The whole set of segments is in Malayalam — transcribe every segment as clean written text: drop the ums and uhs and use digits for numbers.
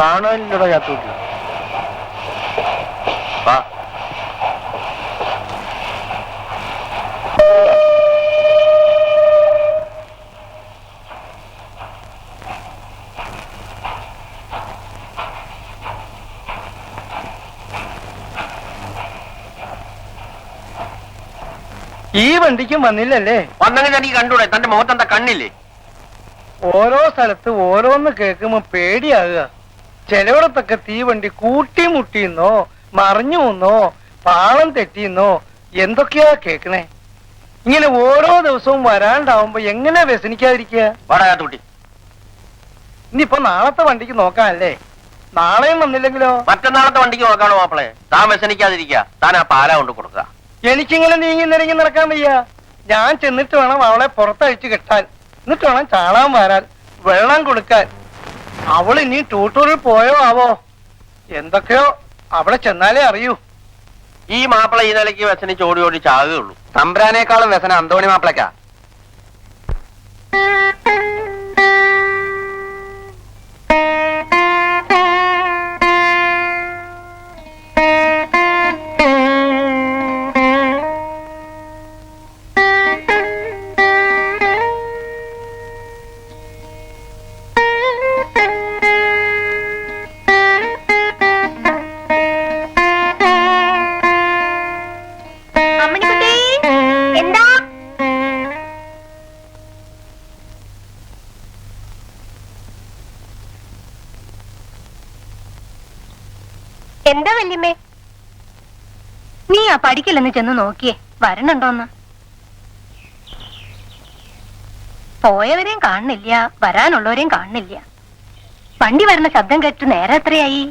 കാണാനില്ലടോ ചാത്തൂട്ടി. വാ. ഈ വണ്ടിക്കും വന്നില്ലല്ലേ? വന്നെങ്കിൽ എനിക്ക് കണ്ടൂടെ? തന്റെ മുഖത്തെന്താ കണ്ണില്ലേ? ഓരോ സ്ഥലത്ത് ഓരോന്ന് കേൾക്കുമ്പോ പേടിയാകുക. ചിലയിടത്തൊക്കെ തീവണ്ടി കൂട്ടിമുട്ടിന്നോ മറിഞ്ഞു വന്നോ പാളം തെറ്റിന്നോ എന്തൊക്കെയാ കേക്കണേ. ഇങ്ങനെ ഓരോ ദിവസവും വരാണ്ടാവുമ്പോ എങ്ങനെ വ്യസനിക്കാതിരിക്കുക? വടകാത്തൂട്ടി, ഇനിയിപ്പൊ നാളത്തെ വണ്ടിക്ക് നോക്കാനല്ലേ? നാളെയും വന്നില്ലെങ്കിലോ? മറ്റന്നാളത്തെ വണ്ടിക്ക് നോക്കാണോ മാപ്പിളെ? താൻ വ്യസനിക്കാതിരിക്കുക. താൻ ആ പാല കൊണ്ട് കൊടുക്കുക. എനിക്കിങ്ങനെ നീങ്ങി നിരങ്ങി നടക്കാൻ വയ്യ. ഞാൻ ചെന്നിട്ട് വേണം അവളെ പുറത്തഴിച്ചു കെട്ടാൻ. എന്നിട്ട് വേണം ചാളാൻ വരാൻ, വെള്ളം കൊടുക്കാൻ. അവൾ ഇനി ടൂട്ടൂറിൽ പോയോ ആവോ? എന്തൊക്കെയോ അവിടെ ചെന്നാലേ അറിയൂ. ഈ മാപ്പിള ഈ നിലയ്ക്ക് വ്യസനിച്ച് ഓടി ഓടി ചാകുകയുള്ളൂ. തമ്പ്രാനേക്കാളും വ്യസനം അന്തോണി മാപ്പിളക്കാ. എന്താ വല്യമ്മേ? നീ ആ പഠിക്കില്ലെന്ന് ചെന്ന് നോക്കിയേ, വരണുണ്ടോന്ന്. പോയവരെയും കാണുന്നില്ല, വരാനുള്ളവരെയും കാണുന്നില്ല. വണ്ടി വരുന്ന ശബ്ദം കേട്ട് നേരെ എത്രയായി?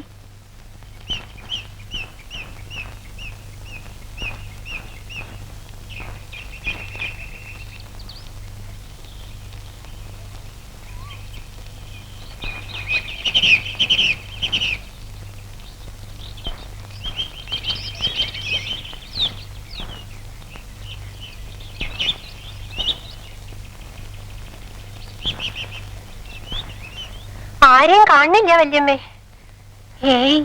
ആരെയും കാണുന്നില്ല വല്യമ്മേ. ഏയ്,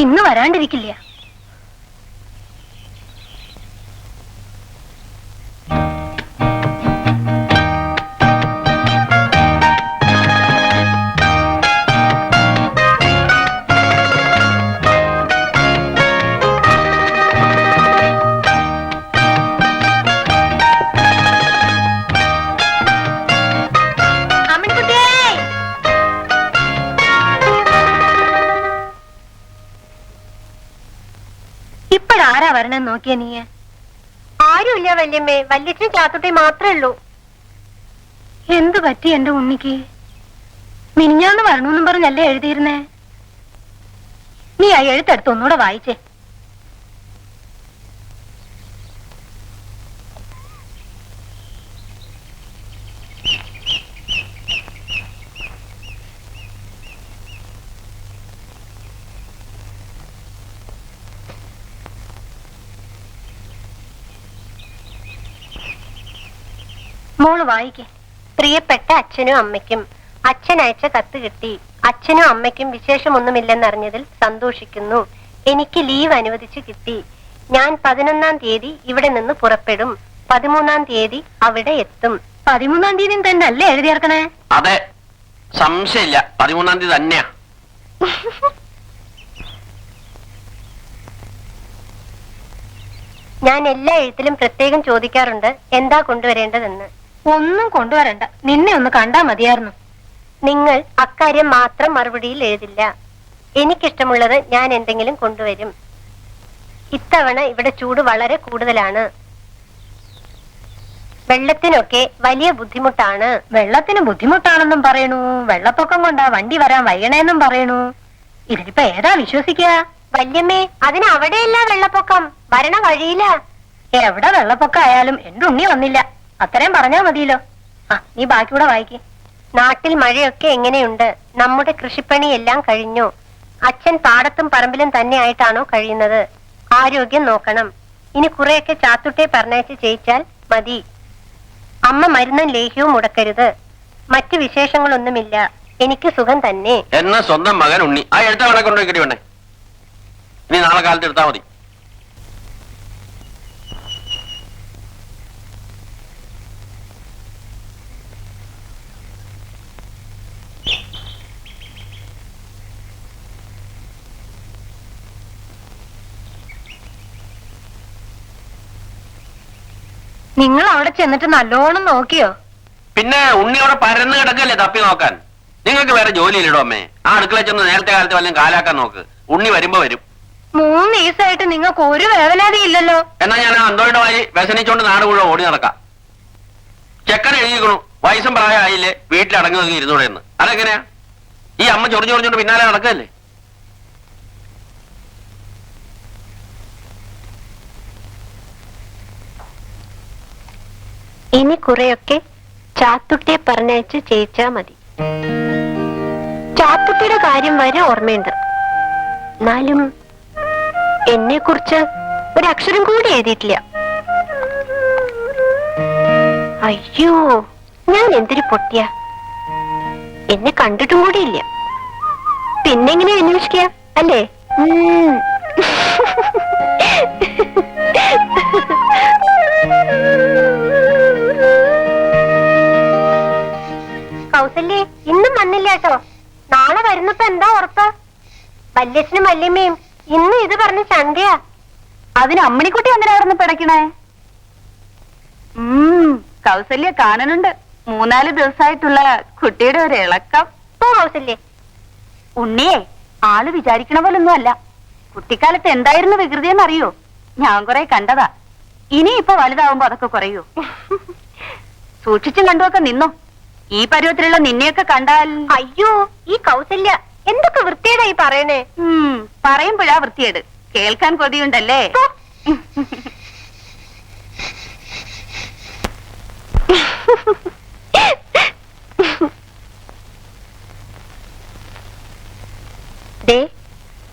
ഇന്ന് വരാണ്ടിരിക്കില്ല. ഇപ്പഴാരാ വരണം നോക്കിയ നീ? ആരുമില്ല വല്യമ്മേ, വല്യച്ഛനും ചാത്തുട്ടി മാത്രമേ ഉള്ളൂ. എന്ത് പറ്റി എന്റെ ഉണ്ണിക്ക്? മിനിഞ്ഞാന്ന് വരണമെന്നും പറഞ്ഞല്ലേ എഴുതിയിരുന്നേ? നീ ആ എഴുത്തെടുത്ത് ഒന്നുകൂടെ വായിച്ചേ. മോള് വായിക്കേ. പ്രിയപ്പെട്ട അച്ഛനും അമ്മയ്ക്കും, അച്ഛൻ അയച്ച കത്ത് കിട്ടി. അച്ഛനും അമ്മയ്ക്കും വിശേഷമൊന്നുമില്ലെന്നറിഞ്ഞതിൽ സന്തോഷിക്കുന്നു. എനിക്ക് ലീവ് അനുവദിച്ചു കിട്ടി. ഞാൻ 11-ാം തീയതി ഇവിടെ നിന്ന് പുറപ്പെടും. 13-ാം തീയതി അവിടെ എത്തും. 13-ാം തീയതി തന്നെ അല്ലേ എഴുതിയേർക്കണേ? അതെ, സംശയമില്ല, 13-ാം തീയതി തന്നെയാ. ഞാൻ എല്ലാ എഴുത്തിലും പ്രത്യേകം ചോദിക്കാറുണ്ട് എന്താ കൊണ്ടുവരേണ്ടതെന്ന്. ഒന്നും കൊണ്ടുവരണ്ട, നിന്നെ ഒന്ന് കണ്ടാ മതിയായിരുന്നു. നിങ്ങൾ അക്കാര്യം മാത്രം മറുപടിയിൽ എഴുതില്ല. എനിക്കിഷ്ടമുള്ളത് ഞാൻ എന്തെങ്കിലും കൊണ്ടുവരും. ഇത്തവണ ഇവിടെ ചൂട് വളരെ കൂടുതലാണ്. വെള്ളത്തിനൊക്കെ വലിയ ബുദ്ധിമുട്ടാണ്. വെള്ളത്തിന് ബുദ്ധിമുട്ടാണെന്നും പറയണു, വെള്ളപ്പൊക്കം കൊണ്ടാ വണ്ടി വരാൻ വയ്യണേന്നും പറയണു. ഇതിനിപ്പോ ഏതാ വിശ്വസിക്കുക? വല്യമ്മേ, അതിന് അവിടെയല്ല വെള്ളപ്പൊക്കം, വരണ വഴിയില്ല. എവിടെ വെള്ളപ്പൊക്കം ആയാലും എന്റെ ഉണ്ണി വന്നില്ല, അത്രയും പറഞ്ഞാ മതിയല്ലോ. ആ, നീ ബാക്കിയൂടെ വായിക്കേ. നാട്ടിൽ മഴയൊക്കെ എങ്ങനെയുണ്ട്? നമ്മുടെ കൃഷിപ്പണിയെല്ലാം കഴിഞ്ഞു. അച്ഛൻ പാടത്തും പറമ്പിലും തന്നെ ആയിട്ടാണോ കഴിയുന്നത്? ആരോഗ്യം നോക്കണം. ഇനി കുറെയൊക്കെ ചാത്തുട്ടെ പറഞ്ഞയച്ച് ചെയ്യിച്ചാൽ മതി. അമ്മ മരുന്നും ലേഹ്യവും മുടക്കരുത്. മറ്റു വിശേഷങ്ങളൊന്നുമില്ല. എനിക്ക് സുഖം തന്നെ. എന്ന സ്വന്തം മകൻ ഉണ്ണി. ആ എഴുത്ത വേണേ കൊണ്ടുപോയി വേണേ. ഇനി നാളെ കാലത്ത് എടുത്താൽ മതി. നിങ്ങൾ അവിടെ ചെന്നിട്ട് നല്ലോണം നോക്കിയോ? പിന്നെ ഉണ്ണിയോടെ പരന്ന് കിടക്കല്ലേ തപ്പി നോക്കാൻ. നിങ്ങൾക്ക് വേറെ ജോലിയില്ലടോ അമ്മേ. ആ അടുക്കള ചെന്ന് നേരത്തെ കാലത്ത് വല്ലതും കാലാക്കാൻ നോക്ക്. ഉണ്ണി വരുമ്പോ വരും. 3 ദിവസമായിട്ട് നിങ്ങൾക്ക് ഒരു വേവലാതി ഇല്ലല്ലോ. എന്നാ ഞാൻ ആ അന്തോയുടെ വാരി വ്യസനിച്ചോണ്ട് നാട് മുഴുവൻ ഓടി നടക്കാം. ചെക്കൻ എഴുതിക്കണു വയസ്സും പ്രായമായില്ലേ വീട്ടിലടങ്ങി ഒതുങ്ങി ഇരുന്നൂടെ എന്ന്. അതെങ്ങനെയാ? ഈ അമ്മ ചൊറിഞ്ഞോണ്ട് പിന്നാലെ നടക്കല്ലേ? ഇനി കുറെയൊക്കെ ചാത്തുട്ടിയെ പറഞ്ഞയച്ച് ചെയ്യിച്ചാ മതി. ചാത്തുട്ടിയുടെ കാര്യം വരെ ഓർമ്മയുണ്ട്. എന്നാലും എന്നെ കുറിച്ച് ഒരക്ഷരം കൂടി എഴുതിയിട്ടില്ല. അയ്യോ, ഞാൻ എന്തൊരു പൊട്ടിയ. എന്നെ കണ്ടിട്ടും കൂടിയില്ല. പിന്നെങ്ങനെ അന്വേഷിക്കുക അല്ലേ? കൗസല്യേ, ഇന്നും വന്നില്ല കേട്ടോ. നാളെ വരുന്നപ്പോ എന്താ ഉറപ്പ്? വല്യച്ഛനും വല്യമ്മയും ഇന്ന് ഇത് പറഞ്ഞ് ചണ്ടയാ. അതിന് അമ്മണിക്കുട്ടി എന്തിനായിരുന്നു പിടയ്ക്കണേ? കൗസല്യ കാണനുണ്ട്. 3-4 ദിവസമായിട്ടുള്ള കുട്ടിയുടെ ഒരു ഇളക്കം. ഓ കൗസല്യേ, ഉണ്ണിയെ ആള് വിചാരിക്കണ പോലൊന്നും അല്ല. കുട്ടിക്കാലത്ത് എന്തായിരുന്നു വികൃതിയെന്നറിയോ? ഞാൻ കുറെ കണ്ടതാ. ഇനി ഇപ്പൊ വലുതാവുമ്പോ അതൊക്കെ കുറയോ? സൂക്ഷിച്ചും കണ്ടുമൊക്കെ നിന്നോ. ഈ പരുവത്തിലുള്ള നിന്നെയൊക്കെ കണ്ടാൽ. അയ്യോ, ഈ കൗസല്യ എന്തൊക്കെ വൃത്തിയേടായി പറയണേ. പറയുമ്പോഴാ വൃത്തിയേട്. കേൾക്കാൻ കൊതിയുണ്ടല്ലേ? ദേ,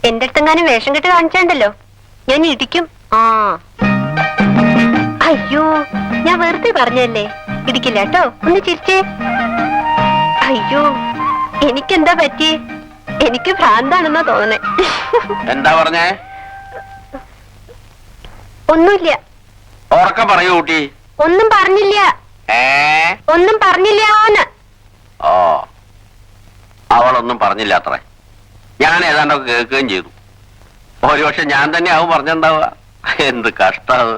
എന്റെ അടുത്തെങ്ങാനും വേഷം കെട്ട് കാണിച്ചാണ്ടല്ലോ ഞാൻ ഇടിക്കും. ആ അയ്യോ, ഞാൻ വെറുതെ പറഞ്ഞല്ലേ. ഇടിക്കില്ല കേട്ടോ. ഒന്ന് ചിരിച്ചേ. അയ്യോ, എനിക്കെന്താ പറ്റിയേ? എനിക്ക് ഭ്രാന്താണെന്നാ തോന്നണേ. എന്താ പറഞ്ഞേ? ഒന്നുമില്ല. ഉറക്കം പറയൂ കുട്ടി. ഒന്നും പറഞ്ഞില്ല. ഒന്നും പറഞ്ഞില്ലാന്ന്. ഓ, അവളൊന്നും പറഞ്ഞില്ല അത്രേ. ഞാൻ ഏതാണ്ടൊക്കെ കേൾക്കുകയും ചെയ്തു. ഒരുപക്ഷെ ഞാൻ തന്നെ ആവും പറഞ്ഞിട്ടുണ്ടാവുക. എന്ത് കഷ്ടാവ്.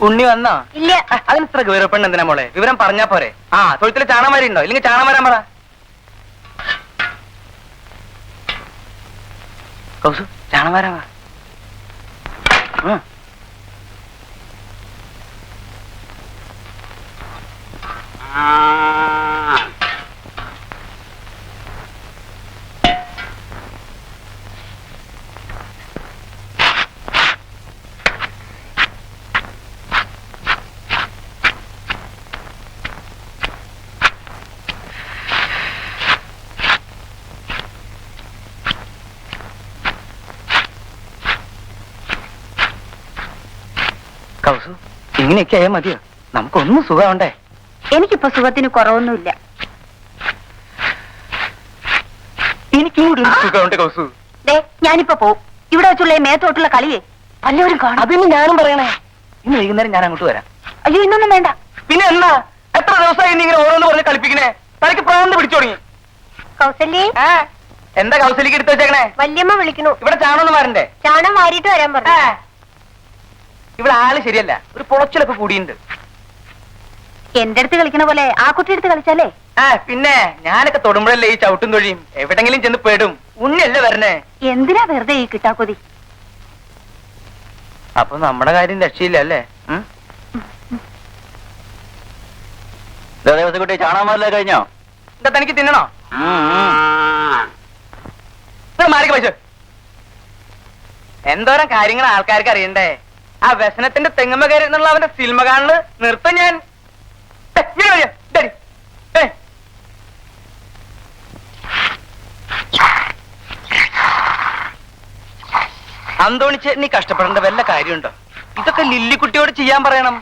ഉണ്ണി വന്നാ? ഇല്ല. അതിന് ഇത്ര ഗൗരവപ്പെണ്ണ എന്തിനാ മോളെ? വിവരം പറഞ്ഞാ പോരെ? ആ, തൊഴുത്തില് ചാണമാരി ഉണ്ടോ? ഇല്ലെങ്കിൽ ചാണം വരാൻ പറ. കൗസു, ചാണം വരാൻ പറ. കൗസു, ഇങ്ങനെയൊക്കെ ആയാൽ മതിയോ? നമുക്കൊന്നും സുഖമുണ്ടേ. എനിക്കിപ്പോ സുഖത്തിന് കുറവൊന്നുമില്ല. എനിക്കും കൂടി സുഖമുണ്ട് കൗസു. ഞാനിപ്പോ പോവും. ഇവിടെ വെച്ചുള്ള മേത്തോട്ടുള്ള കളിയെ വല്ലവരും കാണും. അതിന് ഞാനും പറയണേ. ഇന്ന് വൈകുന്നേരം ഞാൻ അങ്ങോട്ട് വരാം. അയ്യോ, ഇന്നൊന്നും വേണ്ട. പിന്നെ എന്നാ? എത്ര ദിവസമായി നീ ഇങ്ങനെ ഓരോന്ന് പറഞ്ഞ് കളിപ്പിക്കണേ? തനിക്ക് പ്രാന്ത് പിടിച്ചു തുടങ്ങി. കൗസല്യേ, എന്താ കൗസലിക്ക് എടുത്തു വെച്ചേക്കണേ? വല്യമ്മ വിളിക്കണു. ഇവിടെ ചാണൊന്നും വരണ്ടേ? ചാണം വാരിയിട്ട് വരാൻ പറഞ്ഞു. ഇവിടെ ആള് ശരിയല്ല. ഒരു പൊളച്ചിലൊക്കെ കൂടിയുണ്ട്. എന്റെ അടുത്ത് കളിക്കണ പോലെ ആ കുട്ടി എടുത്ത് കളിച്ചാലേ. പിന്നെ ഞാനൊക്കെ തൊടുമ്പോഴല്ലേ ഈ ചവിട്ടും തൊഴിയും. എവിടെങ്കിലും ചെന്ന് പെടും. ഉണ്ണല്ലേ വരണേ? എന്തിനാ വെറുതെ ഈ കിട്ടാക്കൊതി? അപ്പൊ നമ്മുടെ കാര്യം രക്ഷയില്ല അല്ലേ? കുട്ടി ചാണാമല്ല കഴിഞ്ഞോ? എന്താ തനിക്ക് തിന്നണോ? മാറിക്ക പൈസ. എന്തോരം കാര്യങ്ങൾ ആൾക്കാർക്ക് അറിയണ്ടേ? ആ വ്യസനത്തിന്റെ തെങ്ങമ്മ കയറി എന്നുള്ള അവന്റെ സിനിമ കാണല് നിർത്ത ഞാൻ. അന്തോണിച്ചേട്ടനി കഷ്ടപ്പെടേണ്ട വല്ല കാര്യമുണ്ടോ? ഇതൊക്കെ ലില്ലിക്കുട്ടിയോട് ചെയ്യാൻ പറയണം.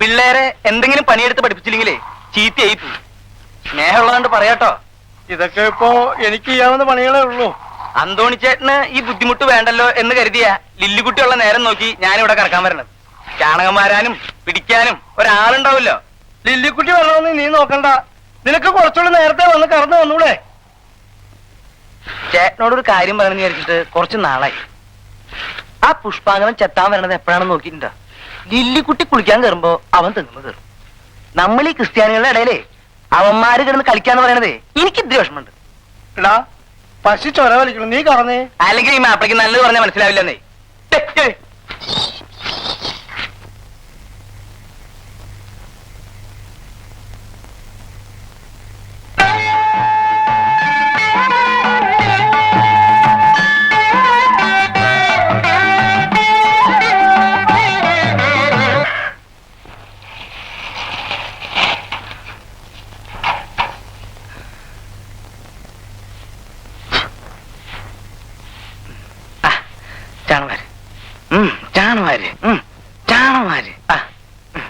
പിള്ളേരെ എന്തെങ്കിലും പണിയെടുത്ത് പഠിപ്പിച്ചില്ലെങ്കിലേ ചീത്തയായി പോയി. സ്നേഹമുള്ളതുകൊണ്ട് പറയാട്ടോ. ഇതൊക്കെ ഇപ്പോ എനിക്ക് ചെയ്യാവുന്ന പണികളേ ഉള്ളൂ. അന്തോണിച്ചേട്ടന് ഈ ബുദ്ധിമുട്ട് വേണ്ടല്ലോ എന്ന് കരുതിയ ലില്ലിക്കുട്ടിയുള്ള നേരം നോക്കി ഞാനിവിടെ കറക്കാൻ വരണത്. ചാണകം വാരാനും പിടിക്കാനും ഒരാളുണ്ടാവുമല്ലോ. ലില്ലിക്കുട്ടി വരണമെന്ന് നീ നോക്കണ്ട. നിനക്ക് കുറച്ചുകൂടി നേരത്തെ വന്ന് കറന്നു വന്നൂടെ? ചേട്ടനോടൊരു കാര്യം പറയണമെന്ന് വിചാരിച്ചിട്ട് കുറച്ച് നാളായി. ആ പുഷ്പാങ്കനം ചെത്താൻ വരണത് എപ്പോഴാണെന്ന് നോക്കിയിട്ടുണ്ടോ? ലില്ലിക്കുട്ടി കുളിക്കാൻ കയറുമ്പോ അവൻ തെങ്ങുമ്പോ കയറും. നമ്മൾ ഈ ക്രിസ്ത്യാനികളുടെ ഇടയിലേ അവന്മാര് കിടന്ന് കളിക്കാന്ന് പറയണതേ എനിക്ക് ഇത്തിരി വിഷമമുണ്ട്. എടാ പശു ചൊര വലിക്കണം, നീ കറന്നേ. അല്ലെങ്കിൽ ഈ മാപ്പിളക്ക് നല്ലത് പറഞ്ഞാൽ മനസ്സിലാവില്ലെന്നേ.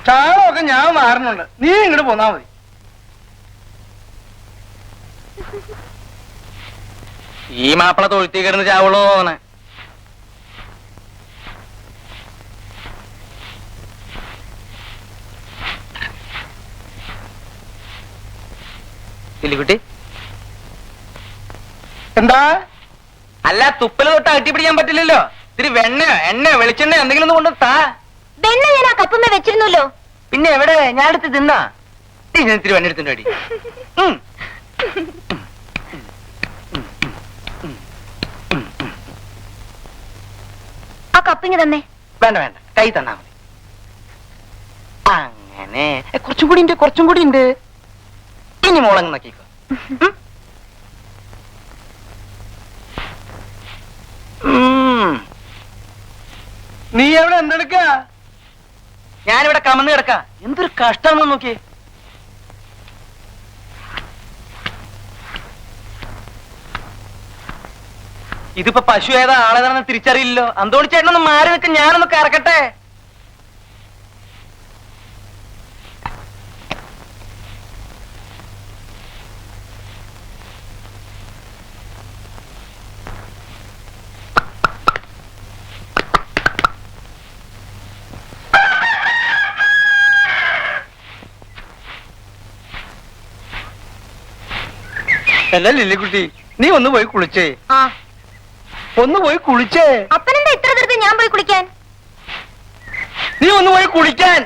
ചാണകമൊക്കെ ഞാൻ മാറുന്നുണ്ട്, നീ ഇങ്ങോട്ട് പോന്നാ മതി. ഈ മാപ്പിള തൊഴുത്തി കിടന്ന് ചാവുള്ളൂ തോന്നണേ. ലില്ലിക്കുട്ടി എന്താ? അല്ല, തുപ്പല് തൊട്ട് അകറ്റി പിടിക്കാൻ പറ്റില്ലല്ലോ. ഇത്തിരി വെണ്ണയോ എണ്ണയോ വെളിച്ചെണ്ണയോ എന്തെങ്കിലും ഒന്ന് കൊണ്ട് താ. വെണ്ണ ഞാൻ ആ കപ്പുമ്മ വെച്ചിരുന്നല്ലോ. പിന്നെ എവിടെ? ഞാൻ എടുത്ത് തിന്നാ. ഇത്തിരി വെണ്ണ എടുത്തിട്ട് അടി. ആ കപ്പിങ് തന്നെ. വേണ്ട വേണ്ട, കൈ തന്നാ മതി. അങ്ങനെ കുറച്ചും കൂടി ഉണ്ട്. ഇനി മോളങ്ങ് നോക്കിക്കോ. നീ എവിടെ എന്തെടുക്ക? ഞാനിവിടെ കമന്ന് കിടക്ക. എന്തൊരു കഷ്ടമാണെന്ന് നോക്കിയേ. ഇതിപ്പോ പശു ഏതാ ആളേതാണെന്ന് തിരിച്ചറിയില്ലല്ലോ. അന്തോണിച്ചേട്ടനൊന്ന് മാറി നിൽക്ക്, ഞാനൊന്ന് കറക്കട്ടെ. അല്ല ലില്ലിക്കുട്ടി, നീ ഒന്ന് പോയി കുളിച്ചേ. ഒന്ന് പോയി കുളിച്ചേ. അപ്പനെന്താ ഇത്ര ധൃതി ഞാൻ പോയി കുളിക്കാൻ? നീ ഒന്ന് പോയി കുളിക്കാൻ.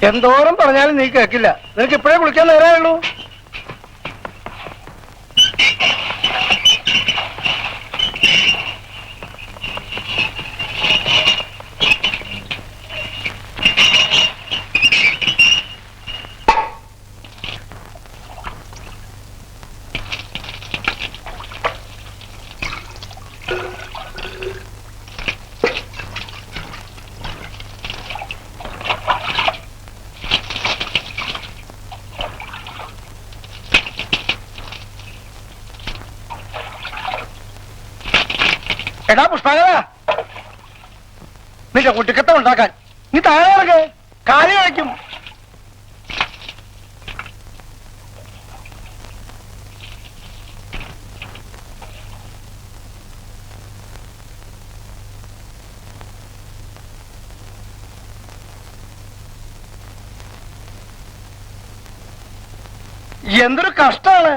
എന്തോരം പറഞ്ഞാലും നീ കേക്കില്ല. നിനക്ക് ഇപ്പോഴേ കുളിക്കാൻ നേരമുള്ളൂ. എടാ പുഷ്പകര, നിന്റെ കുട്ടിക്കത്ത ഉണ്ടാക്കാൻ നീ താഴെ ഇറങ്ങ്, കാലി കഴിക്കും. എന്തൊരു കഷ്ടാണ്.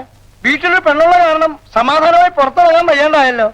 വീട്ടിലൊരു പെണ്ണുള്ള കാരണം സമാധാനമായി പുറത്തിറങ്ങാൻ വയ്യാണ്ടായല്ലോ.